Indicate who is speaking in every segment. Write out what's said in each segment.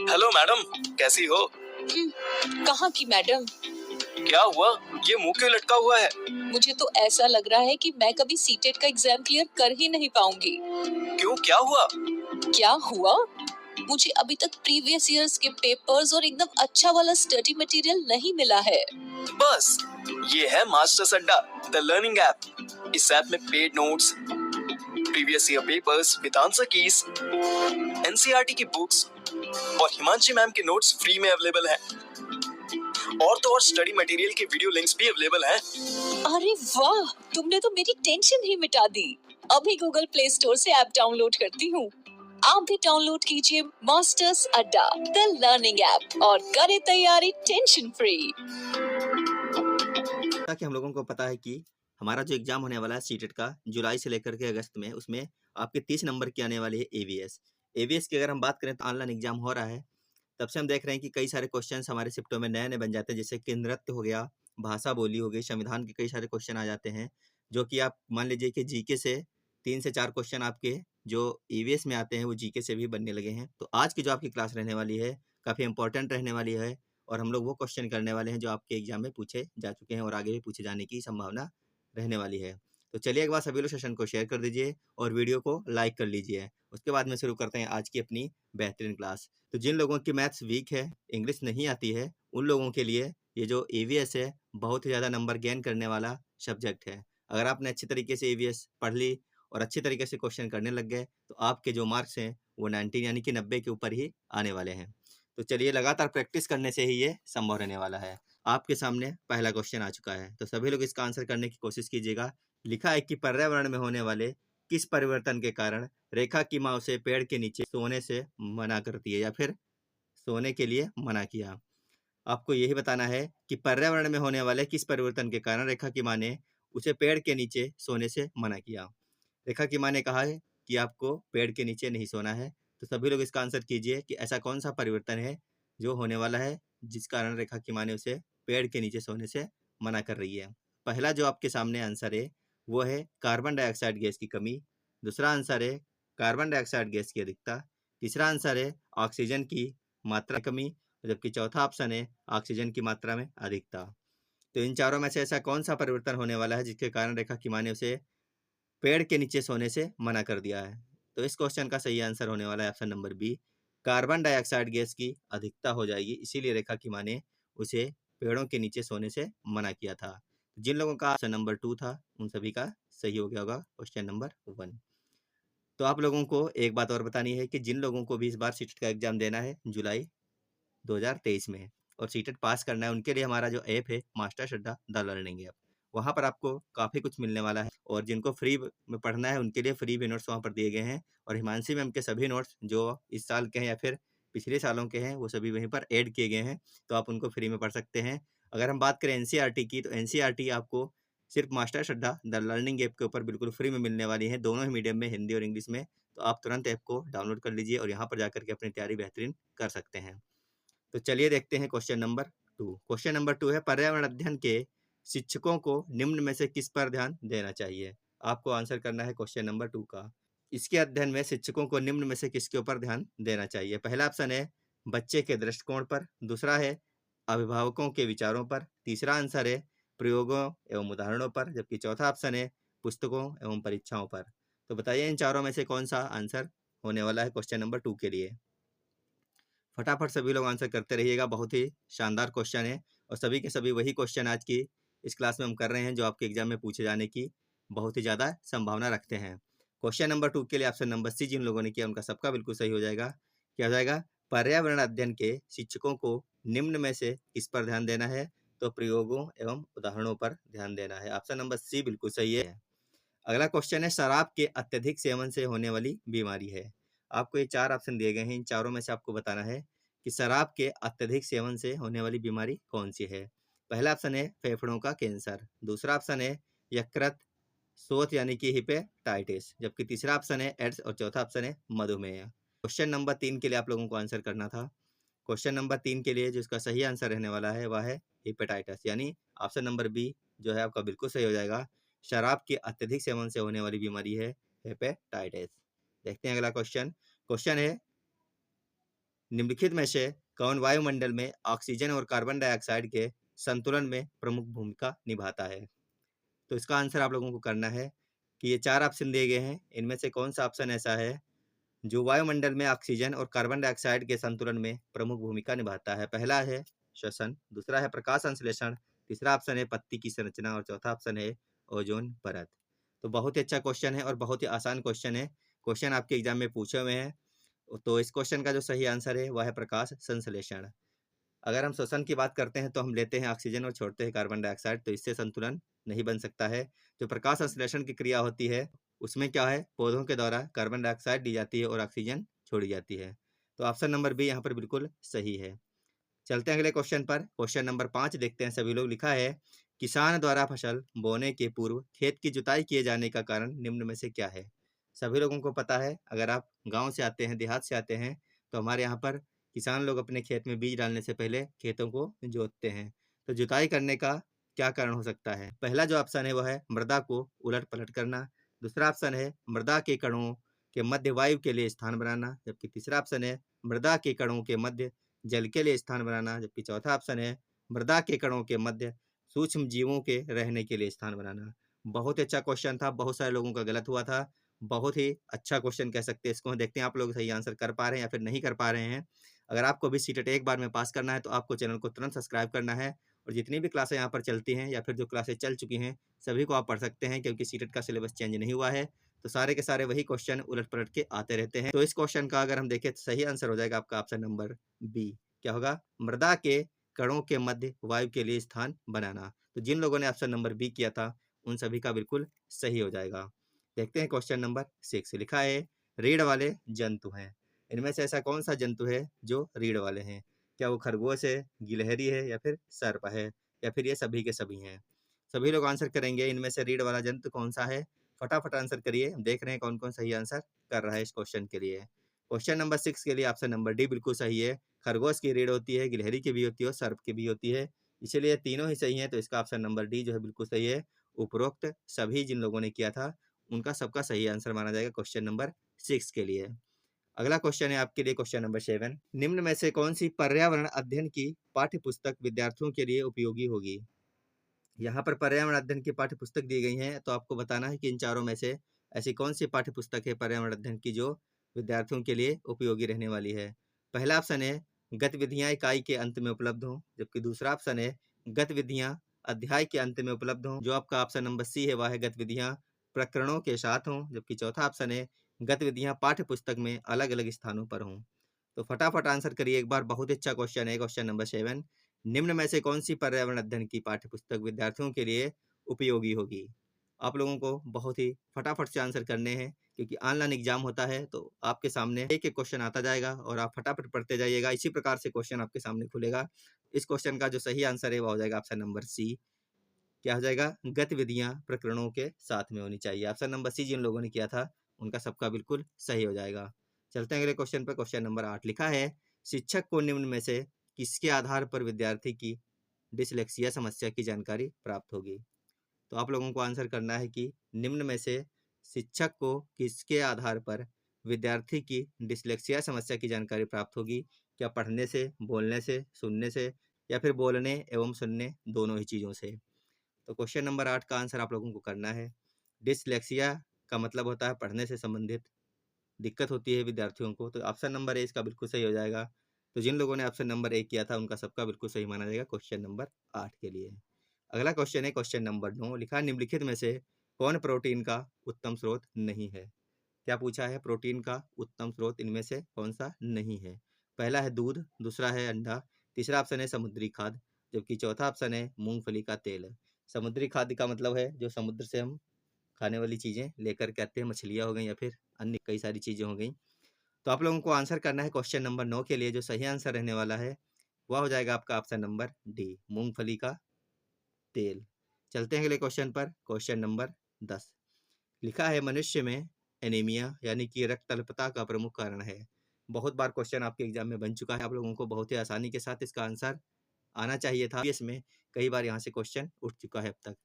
Speaker 1: Hello madam, कैसी हो?
Speaker 2: कहाँ की मैडम?
Speaker 1: क्या हुआ? ये मुंह क्यों लटका हुआ है?
Speaker 2: मुझे तो ऐसा लग रहा है कि मैं कभी सीटेट का एग्जाम क्लियर कर ही नहीं पाऊंगी।
Speaker 1: क्यों, क्या हुआ?
Speaker 2: क्या हुआ? मुझे अभी तक प्रीवियस ईयर्स के पेपर्स और एकदम अच्छा वाला स्टडी मटेरियल नहीं मिला है।
Speaker 1: बस, ये है मास्टर्स अड्डा, द लर्निंग ऐप। इस ऐप में paid notes, previous year papers with answer keys, NCERT की बुक्स और हिमांशी मैम के नोट्स फ्री में अवेलेबल हैं। और तो और स्टडी मटेरियल के वीडियो लिंक्स भी अवेलेबल हैं।
Speaker 2: अरे वाह, तुमने तो मेरी टेंशन ही मिटा दी। अभी गूगल प्ले स्टोर से ऐप डाउनलोड करती हूँ। आप भी डाउनलोड कीजिए मास्टर्स अड्डा, द लर्निंग ऐप, और करें तैयारी टेंशन फ्री।
Speaker 3: ताकि हम लोगों को पता है कि हमारा जो एग्जाम होने वाला है सीटेट का जुलाई से लेकर के अगस्त में, उसमें आपके 30 नंबर की आने वाली है एवीएस की। अगर हम बात करें तो ऑनलाइन एग्जाम हो रहा है, तब से हम देख रहे हैं कि कई सारे क्वेश्चंस हमारे शिफ्टों में नए नए बन जाते हैं, जैसे कि नृत्य हो गया, भाषा बोली हो गई, संविधान के कई सारे क्वेश्चन आ जाते हैं, जो कि आप मान लीजिए कि जीके से 3 से 4 क्वेश्चन आपके जो ईवीएस में आते हैं वो जीके से भी बनने लगे हैं। तो आज की जो आपकी क्लास रहने वाली है काफ़ी इंपॉर्टेंट रहने वाली है, और हम लोग वो क्वेश्चन करने वाले हैं जो आपके एग्जाम में पूछे जा चुके हैं और आगे भी पूछे जाने की संभावना रहने वाली है। तो चलिए एक बार सभी लोग सेशन को शेयर कर दीजिए और वीडियो को लाइक कर लीजिए। उसके बाद में शुरू करते हैं आज की अपनी बेहतरीन क्लास। तो जिन लोगों की मैथ्स वीक है, इंग्लिश नहीं आती है, उन लोगों के लिए ये जो ईवीएस है बहुत ही ज़्यादा नंबर गेन करने वाला सब्जेक्ट है। अगर आपने अच्छी तरीके से ईवीएस पढ़ ली और अच्छी तरीके से क्वेश्चन करने लग गए तो आपके जो मार्क्स हैं वो 90 यानी कि 90 के ऊपर ही आने वाले हैं। तो चलिए लगातार प्रैक्टिस करने से ही ये संभव रहने वाला है। आपके सामने पहला क्वेश्चन आ चुका है, तो सभी लोग इसका आंसर करने की कोशिश कीजिएगा। लिखा है कि पर्यावरण में होने वाले किस परिवर्तन के कारण रेखा की माँ उसे पेड़ के नीचे सोने से मना करती है, या फिर सोने के लिए मना किया। आपको यही बताना है कि पर्यावरण में होने वाले किस परिवर्तन के कारण रेखा की माँ ने उसे पेड़ के नीचे सोने से मना किया। रेखा की माँ ने कहा है कि आपको पेड़ के नीचे नहीं सोना है, तो सभी लोग इसका आंसर कीजिए कि ऐसा कौन सा परिवर्तन है जो होने वाला है जिस कारण रेखा की माँ ने उसे पेड़ के नीचे सोने से मना कर रही है। पहला जो आपके सामने आंसर है वो है कार्बन डाइऑक्साइड गैस की कमी। दूसरा आंसर है कार्बन डाइऑक्साइड गैस की अधिकता। तीसरा आंसर है ऑक्सीजन की मात्रा कमी, जबकि चौथा ऑप्शन है ऑक्सीजन की मात्रा में अधिकता। तो इन चारों में से ऐसा कौन सा परिवर्तन होने वाला है जिसके कारण रेखा की माँ ने उसे पेड़ के नीचे सोने से मना कर दिया है? तो इस क्वेश्चन का सही आंसर होने वाला है option number B, carbon dioxide gas की अधिकता हो जाएगी, इसीलिए रेखा की माँ ने उसे पेड़ों के नीचे सोने से मना किया था। जिन लोगों का ऑप्शन नंबर 2 था उन सभी का सही हो गया होगा क्वेश्चन नंबर 1। तो आप लोगों को एक बात और बतानी है कि जिन लोगों को भी इस बार सीटेट का एग्जाम देना है जुलाई 2023 में और सीटेट पास करना है, उनके लिए हमारा जो ऐप है मास्टर्स अड्डा द लर्निंग ऐप, वहाँ पर आपको काफ़ी कुछ मिलने वाला है। और जिनको फ्री में पढ़ना है उनके लिए फ्री भी नोट्स वहाँ पर दिए गए हैं, और हिमांशी मैम के सभी नोट्स जो इस साल के हैं या फिर पिछले सालों के हैं वो सभी वहीं पर ऐड किए गए हैं, तो आप उनको फ्री में पढ़ सकते हैं। अगर हम बात करें एनसीईआरटी की, तो एनसीईआरटी आपको सिर्फ मास्टर्स अड्डा द लर्निंग ऐप के ऊपर बिल्कुल फ्री में मिलने वाली है, दोनों ही मीडियम में, हिंदी और इंग्लिश में। तो आप तुरंत ऐप को डाउनलोड कर लीजिए और यहाँ पर जाकर के अपनी तैयारी बेहतरीन कर सकते हैं। तो चलिए देखते हैं क्वेश्चन नंबर 2। क्वेश्चन नंबर 2 है पर्यावरण अध्ययन के शिक्षकों को निम्न में से किस पर ध्यान देना चाहिए। आपको आंसर करना है क्वेश्चन नंबर 2 का। इसके अध्ययन में शिक्षकों को निम्न में से किसके ऊपर ध्यान देना चाहिए? पहला ऑप्शन है बच्चे के दृष्टिकोण पर, दूसरा है अभिभावकों के विचारों पर, तीसरा आंसर है प्रयोगों एवं उदाहरणों पर, जबकि चौथा ऑप्शन है पुस्तकों एवं परीक्षाओं पर। तो बताइए इन चारों में से कौन सा आंसर होने वाला है क्वेश्चन नंबर 2 के लिए। फटाफट सभी लोग आंसर करते रहिएगा, बहुत ही शानदार क्वेश्चन है और सभी के सभी वही क्वेश्चन आज की इस क्लास में हम कर रहे हैं जो आपके एग्जाम में पूछे जाने की बहुत ही ज़्यादा संभावना रखते हैं। क्वेश्चन नंबर 2 के लिए ऑप्शन नंबर सी जिन लोगों ने किया उनका सबका बिल्कुल सही हो जाएगा। क्या हो जाएगा? पर्यावरण अध्ययन के शिक्षकों को निम्न में से किस पर ध्यान देना है? तो प्रयोगों एवं उदाहरणों पर ध्यान देना है। ऑप्शन नंबर सी बिल्कुल सही है। अगला क्वेश्चन है शराब के अत्यधिक सेवन से होने वाली बीमारी है। आपको ये 4 ऑप्शन दिए गए हैं, इन चारों में से आपको बताना है कि शराब के अत्यधिक सेवन से होने वाली बीमारी कौन सी है। पहला ऑप्शन है फेफड़ों का कैंसर, दूसरा ऑप्शन है यकृत शोथ यानी कि हिपेटाइटिस, जबकि तीसरा ऑप्शन है एड्स और चौथा ऑप्शन है मधुमेह। क्वेश्चन नंबर 3 के लिए आप लोगों को आंसर करना था। क्वेश्चन नंबर 3 के लिए जिसका सही आंसर रहने वाला है वह है हिपेटाइटिस, यानी ऑप्शन नंबर बी जो है आपका बिल्कुल सही हो जाएगा। शराब के अत्यधिक सेवन से होने वाली बीमारी है हेपेटाइटिस। देखते हैं अगला क्वेश्चन। क्वेश्चन है, निम्नलिखित में से कौन वायुमंडल में ऑक्सीजन और कार्बन डाइऑक्साइड के संतुलन में प्रमुख भूमिका निभाता है? तो इसका आंसर आप लोगों को करना है कि ये 4 ऑप्शन दिए गए हैं, इनमें से कौन सा ऑप्शन ऐसा है जो वायुमंडल में ऑक्सीजन और कार्बन डाइऑक्साइड के संतुलन में प्रमुख भूमिका निभाता है? पहला है श्वसन, दूसरा है प्रकाश संश्लेषण, तीसरा ऑप्शन है पत्ती की संरचना और चौथा ऑप्शन है ओजोन परत। तो बहुत ही अच्छा क्वेश्चन है और बहुत ही आसान क्वेश्चन है। क्वेश्चन आपके एग्जाम में पूछे हुए हैं। तो इस क्वेश्चन का जो सही आंसर है वह है प्रकाश संश्लेषण। अगर हम श्वसन की बात करते हैं तो हम लेते हैं ऑक्सीजन और छोड़ते हैं कार्बन डाइऑक्साइड, तो इससे संतुलन नहीं बन सकता है। जो प्रकाश संश्लेषण की क्रिया होती है उसमें क्या है, पौधों के द्वारा कार्बन डाइऑक्साइड ली जाती है और ऑक्सीजन छोड़ी जाती है। तो ऑप्शन नंबर बी यहाँ पर बिल्कुल सही है। चलते हैं अगले क्वेश्चन पर। क्वेश्चन नंबर 5 देखते हैं सभी लोग। लिखा है, किसान द्वारा फसल बोने के पूर्व खेत की जुताई किए जाने का कारण निम्न में से क्या है? सभी लोगों को पता है, अगर आप गांव से आते हैं, देहात से आते हैं, तो हमारे यहाँ पर किसान लोग अपने खेत में बीज डालने से पहले खेतों को जोतते हैं। तो जुताई करने का क्या कारण हो सकता है? पहला जो ऑप्शन है वह है मृदा को उलट पलट करना, दूसरा ऑप्शन है मृदा के कणों के मध्य वायु के लिए स्थान बनाना, जबकि तीसरा ऑप्शन है मृदा के कणों के मध्य जल के लिए स्थान बनाना, जबकि चौथा ऑप्शन है मृदा के कणों के मध्य सूक्ष्म जीवों के रहने के लिए स्थान बनाना। बहुत ही अच्छा क्वेश्चन था, बहुत सारे लोगों का गलत हुआ था। बहुत ही अच्छा क्वेश्चन कह सकते हैं इसको। देखते हैं आप लोग सही आंसर कर पा रहे हैं या फिर नहीं कर पा रहे हैं। अगर आपको भी सीटेट एक बार में पास करना है तो आपको चैनल को तुरंत सब्सक्राइब करना है और जितनी भी क्लासें यहाँ पर चलती हैं या फिर जो क्लासें चल चुकी हैं सभी को आप पढ़ सकते हैं, क्योंकि सीटेट का सिलेबस चेंज नहीं हुआ है। तो सारे के सारे वही क्वेश्चन उलट पलट के आते रहते हैं। तो इस क्वेश्चन का अगर हम देखें तो सही आंसर हो जाएगा आपका ऑप्शन नंबर बी। क्या होगा? मृदा के कणों के मध्य वायु के लिए स्थान बनाना। तो जिन लोगों ने ऑप्शन नंबर बी किया था उन सभी का बिल्कुल सही हो जाएगा। देखते हैं क्वेश्चन नंबर 6। लिखा है, रीढ़ वाले जंतु हैं। इनमें से ऐसा कौन सा जंतु है जो रीढ़ वाले हैं? क्या वो खरगोश है, गिलहरी है या फिर सर्प है या फिर ये सभी के सभी हैं? सभी लोग आंसर करेंगे इनमें से रीढ़ वाला जंतु कौन सा है। फटाफट आंसर करिए, देख रहे हैं कौन कौन सही आंसर कर रहा है इस क्वेश्चन के लिए। क्वेश्चन नंबर 6 के लिए ऑप्शन नंबर डी बिल्कुल सही है। खरगोश की रीढ़ होती है, गिलहरी की भी होती है और सर्प की भी होती है, इसीलिए तीनों ही सही है। तो इसका ऑप्शन नंबर डी जो है बिल्कुल सही है। उपरोक्त सभी जिन लोगों ने किया था उनका सबका सही आंसर माना जाएगा क्वेश्चन नंबर 6 के लिए। अगला क्वेश्चन है आपके लिए क्वेश्चन नंबर 7। निम्न में से कौन सी पर्यावरण अध्ययन की पाठ्य पुस्तक विद्यार्थियों के लिए उपयोगी होगी? यहाँ पर पर्यावरण अध्ययन की पाठ्य पुस्तक दी गई है, तो आपको बताना है कि इन चारों में से ऐसी कौन सी पाठ्य पुस्तक है पर्यावरण अध्ययन की जो विद्यार्थियों के लिए उपयोगी रहने वाली है। पहला ऑप्शन है गतिविधियां इकाई के अंत में उपलब्ध हों, जबकि दूसरा ऑप्शन है गतिविधियां अध्याय के अंत में उपलब्ध हों। जो आपका ऑप्शन नंबर सी है वह है गतिविधियां प्रकरणों के साथ हों, जबकि चौथा ऑप्शन है गतिविधियां पाठ्य पुस्तक में अलग अलग स्थानों पर हों। तो फटाफट आंसर करिए एक बार, बहुत अच्छा क्वेश्चन है क्वेश्चन नंबर 7। निम्न में से कौन सी पर्यावरण अध्ययन की पाठ्य पुस्तक विद्यार्थियों के लिए उपयोगी होगी? आप लोगों को बहुत ही फटाफट से आंसर करने हैं, क्योंकि ऑनलाइन एग्जाम होता है तो आपके सामने एक एक क्वेश्चन आता जाएगा और आप फटाफट पढ़ते जाइएगा। इसी प्रकार से क्वेश्चन आपके सामने खुलेगा। इस क्वेश्चन का जो सही आंसर है वो हो जाएगा ऑप्शन नंबर सी। क्या हो जाएगा? गतिविधियां प्रकरणों के साथ में होनी चाहिए। ऑप्शन नंबर सी जिन लोगों ने किया था उनका सबका बिल्कुल सही हो जाएगा। चलते हैं अगले क्वेश्चन पर। क्वेश्चन नंबर 8 लिखा है, शिक्षक को निम्न में से किसके आधार पर विद्यार्थी की डिसलेक्सिया समस्या की जानकारी प्राप्त होगी? तो आप लोगों को आंसर करना है कि निम्न में से शिक्षक को किसके आधार पर विद्यार्थी की डिसलेक्सिया समस्या की जानकारी प्राप्त होगी? क्या पढ़ने से, बोलने से, सुनने से या फिर बोलने एवं सुनने दोनों ही चीज़ों से? तो क्वेश्चन नंबर 8 का आंसर आप लोगों को करना है। डिसलेक्सिया का मतलब होता है पढ़ने से संबंधित दिक्कत होती है विद्यार्थियों को, तो ऑप्शन नंबर ए इसका बिल्कुल सही हो जाएगा। तो जिन लोगों ने ऑप्शन नंबर ए किया था उनका सबका बिल्कुल सही माना जाएगा क्वेश्चन नंबर 8 के लिए। अगला क्वेश्चन है क्वेश्चन नंबर 9। लिखा है, निम्नलिखित में से कौन प्रोटीन का उत्तम स्रोत नहीं है? क्या पूछा है? प्रोटीन का उत्तम स्रोत इनमें से कौन सा नहीं है? पहला है दूध, दूसरा है अंडा, तीसरा ऑप्शन है समुद्री खाद्य, जबकि चौथा ऑप्शन है मूंगफली का तेल। समुद्री खाद्य का मतलब है जो समुद्र से हम खाने वाली चीज़ें लेकर के आते हैं, मछलियाँ हो गई या फिर अन्य कई सारी चीज़ें हो गई। तो आप लोगों को आंसर करना है क्वेश्चन नंबर 9 के लिए। जो सही आंसर रहने वाला है वह हो जाएगा आपका ऑप्शन नंबर डी, मूंगफली का तेल। चलते हैं अगले क्वेश्चन पर। क्वेश्चन नंबर 10 लिखा है, मनुष्य में एनीमिया यानी कि रक्त अल्पता का प्रमुख कारण है। बहुत बार क्वेश्चन आपके एग्जाम में बन चुका है, आप लोगों को बहुत ही आसानी के साथ इसका आंसर आना चाहिए था। इसमें कई बार यहाँ से क्वेश्चन उठ चुका है अब तक।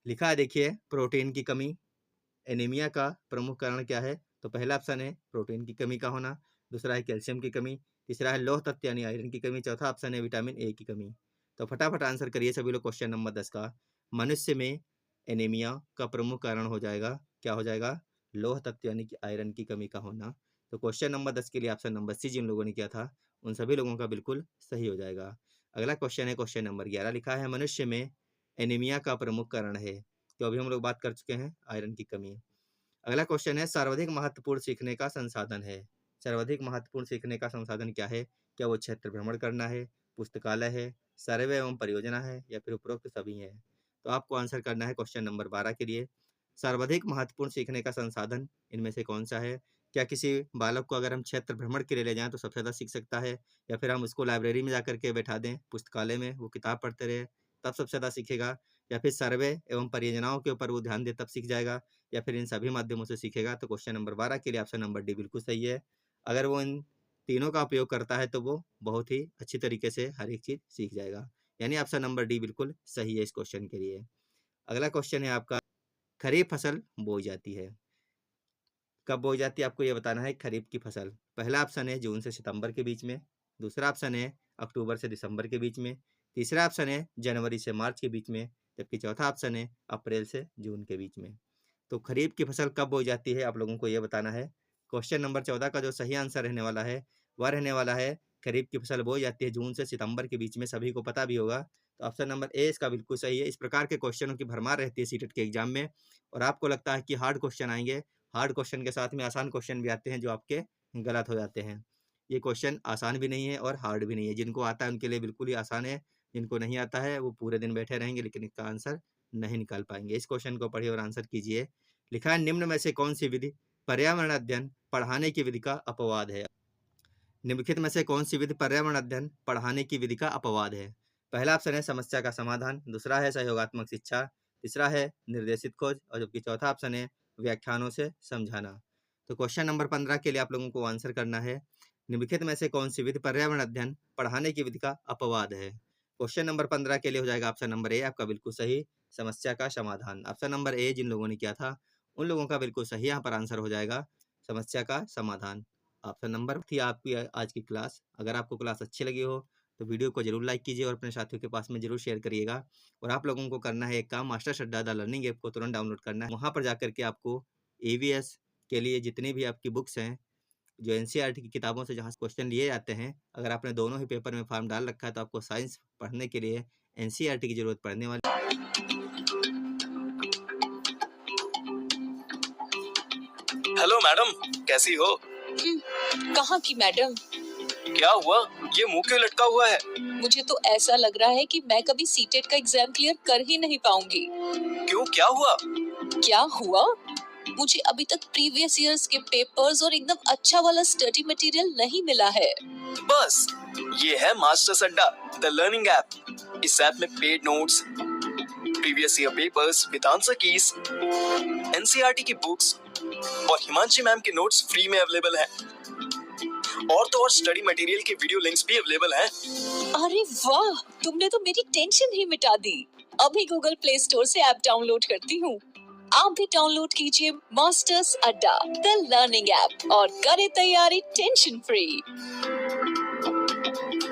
Speaker 3: लिखा है देखिए, प्रोटीन की कमी, एनीमिया का प्रमुख कारण क्या है? तो पहला ऑप्शन है प्रोटीन की कमी का होना, दूसरा है कैल्शियम की कमी, तीसरा है लौह तत्व यानी आयरन की कमी, चौथा ऑप्शन है विटामिन ए की कमी। तो फटाफट आंसर करिए सभी लोग क्वेश्चन नंबर 10 का। मनुष्य में एनीमिया का प्रमुख कारण हो जाएगा, क्या हो जाएगा? लौह तत्व यानी कि आयरन की कमी का होना। तो क्वेश्चन नंबर 10 के लिए ऑप्शन नंबर सी जिन लोगों ने किया था उन सभी लोगों का बिल्कुल सही हो जाएगा। अगला क्वेश्चन है क्वेश्चन नंबर 11, लिखा है मनुष्य में एनीमिया का प्रमुख कारण है। तो अभी हम लोग बात कर चुके हैं आयरन की कमी। अगला क्वेश्चन है सर्वाधिक महत्वपूर्ण सीखने का संसाधन है। सर्वाधिक महत्वपूर्ण सीखने का संसाधन क्या है? क्या वो क्षेत्र भ्रमण करना है, पुस्तकालय है, सर्वे एवं परियोजना है, या फिर उपरोक्त सभी है? तो आपको आंसर करना है क्वेश्चन नंबर 12 के लिए। सर्वाधिक महत्वपूर्ण सीखने का संसाधन इनमें से कौन सा है? क्या किसी बालक को अगर हम क्षेत्र भ्रमण के लिए ले जाएं तो सबसे ज़्यादा सीख सकता है, या फिर हम उसको लाइब्रेरी में जाकर के बैठा दें, पुस्तकालय में वो किताब पढ़ते रहे तब सबसे ज़्यादा सीखेगा, या फिर सर्वे एवं परियोजनाओं के ऊपर वो ध्यान दे तब सीख जाएगा, या फिर इन सभी माध्यमों से सीखेगा? तो क्वेश्चन नंबर 12 के लिए ऑप्शन नंबर डी बिल्कुल सही है। अगर वो इन तीनों का उपयोग करता है तो वो बहुत ही अच्छी तरीके से हर एक चीज़ सीख जाएगा। यानी ऑप्शन नंबर डी बिल्कुल सही है इस क्वेश्चन के लिए। अगला क्वेश्चन है आपका, खरीफ फसल बोई जाती है। कब बोई जाती है आपको ये बताना है खरीफ की फसल। पहला ऑप्शन है जून से सितंबर के बीच में, दूसरा ऑप्शन है अक्टूबर से दिसंबर के बीच में, तीसरा ऑप्शन है जनवरी से मार्च के बीच में, जबकि चौथा ऑप्शन है अप्रैल से जून के बीच में। तो खरीफ की फसल कब बोई जाती है आप लोगों को ये बताना है। क्वेश्चन नंबर 14 का जो सही आंसर रहने वाला है वह रहने वाला है खरीफ की फसल बोई जाती है जून से सितंबर के बीच में, सभी को पता भी होगा। तो ऑप्शन नंबर ए इसका बिल्कुल सही है। इस प्रकार के क्वेश्चनों की भरमार रहती है सीटेट के एग्जाम में, और आपको लगता है कि हार्ड क्वेश्चन आएंगे, हार्ड क्वेश्चन के साथ में आसान क्वेश्चन भी आते हैं जो आपके गलत हो जाते हैं। ये क्वेश्चन आसान भी नहीं है और हार्ड भी नहीं है, जिनको आता है उनके लिए बिल्कुल ही आसान है, जिनको नहीं आता है वो पूरे दिन बैठे रहेंगे लेकिन इसका आंसर नहीं निकाल पाएंगे। इस क्वेश्चन को पढ़िए और आंसर कीजिए। लिखा है निम्न में से कौन सी विधि पर्यावरण अध्ययन पढ़ाने की विधि का अपवाद है? निम्नलिखित में से कौन सी विधि पर्यावरण अध्ययन पढ़ाने की विधि का अपवाद है? पहला ऑप्शन है समस्या का समाधान, दूसरा है सहयोगात्मक शिक्षा, तीसरा है निर्देशित खोज, और जबकि चौथा ऑप्शन है व्याख्यानों से समझाना। तो क्वेश्चन नंबर 15 के लिए आप लोगों को आंसर करना है निम्नलिखित में से कौन सी विधि पर्यावरण अध्ययन पढ़ाने की विधि का अपवाद है? क्वेश्चन नंबर 15 के लिए हो जाएगा ऑप्शन नंबर ए आपका बिल्कुल सही, समस्या का समाधान। ऑप्शन नंबर ए जिन लोगों ने किया था उन लोगों का बिल्कुल सही यहाँ पर आंसर हो जाएगा समस्या का समाधान। ऑप्शन नंबर थी आपकी आज की क्लास। अगर आपको क्लास अच्छी लगी हो तो वीडियो को जरूर लाइक कीजिए और अपने साथियों के पास में जरूर शेयर करिएगा। और आप लोगों को करना है एक काम, मास्टर्स अड्डा द लर्निंग ऐप को तुरंत डाउनलोड करना है। वहाँ पर जाकर के आपको एवीएस के लिए जितनी भी आपकी बुक्स हैं, जो एनसीईआरटी की किताबों से जहाँ क्वेश्चन लिए जाते हैं, अगर आपने दोनों ही पेपर में फॉर्म डाल रखा है तो आपको साइंस पढ़ने के लिए एनसीईआरटी की जरूरत पड़ने वाली।
Speaker 1: हेलो मैडम, कैसी हो?
Speaker 2: कहाँ की मैडम?
Speaker 1: क्या हुआ? ये मुंह क्यों लटका हुआ है?
Speaker 2: मुझे तो ऐसा लग रहा है कि मैं कभी सीटेट का एग्जाम क्लियर कर ही नहीं पाऊंगी।
Speaker 1: क्यों, क्या हुआ?
Speaker 2: क्या हुआ? मुझे अभी तक प्रीवियस ईयर्स के पेपर्स और एकदम अच्छा वाला स्टडी मटेरियल नहीं मिला है।
Speaker 1: बस ये है मास्टर्स अड्डा द लर्निंग ऐप। इस ऐप में paid notes, previous year papers with answer keys, NCERT की बुक्स और हिमांशी मैम के नोट्स फ्री में अवेलेबल हैं। और तो और स्टडी मटेरियल के वीडियो लिंक्स भी अवेलेबल हैं।
Speaker 2: अरे वाह, तुमने तो मेरी टेंशन ही मिटा दी। अभी गूगल प्ले स्टोर से ऐप डाउनलोड करती हूँ। आप भी डाउनलोड कीजिए मास्टर्स अड्डा द लर्निंग ऐप और करें तैयारी टेंशन फ्री।